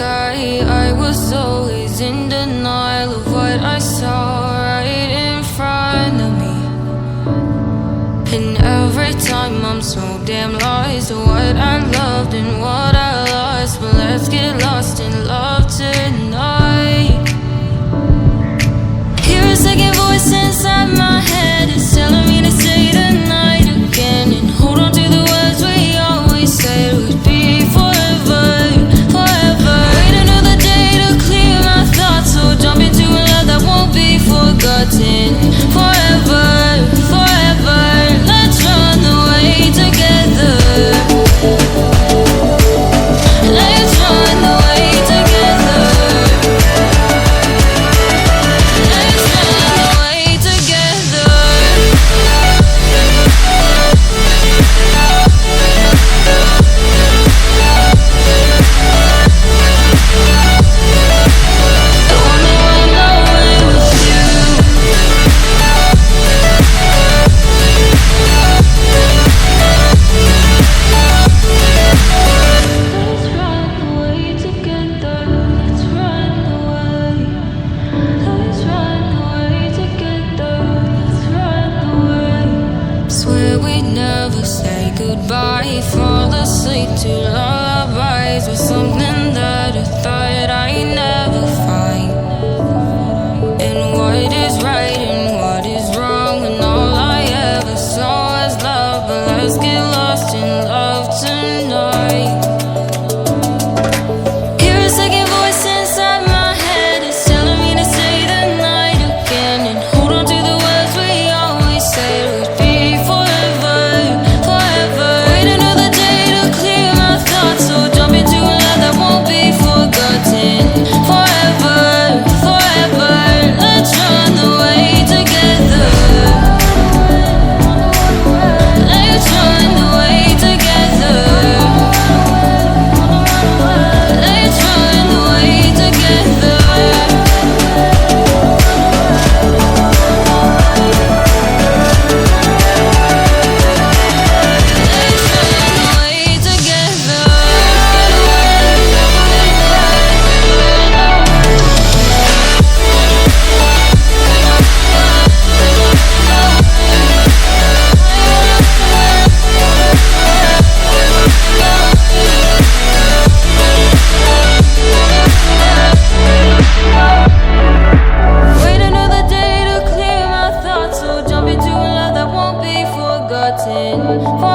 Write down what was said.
sky. I was always in denial of what I saw right in front of me. And every time I'm so damn lost to what I loved and what I lost. But let's get lost in love tonight. Hear a second voice inside my head. It's telling me to say tonight again. And hold on to the words we always said would be forever, forever. Wait another day to clear my thoughts. So jump into a love that won't be forgotten. Forever, forever. Let's run away together. Let's run away together. Let's run away together. I wanna run away with you. Let's run away together. Let's run away. Let's run away together. Let's run away. Swear we'd never say goodbye. Fall asleep to lullabies with something that I thought I'd never find. And what is right and what is wrong, and all I ever saw was love. But let's get lost in love tonight. Hear a second voice inside my head. It's telling me to say the night again. And hold on to the words we always said would be forever, forever. Wait another day to clear my thoughts. So jump into a love that won't be forgotten. Forever, forever. Let's run away together. Let's run away together. Let's run away together. Let's run away together. Wait another day to clear my thoughts. So jump into a love that won't be forgotten.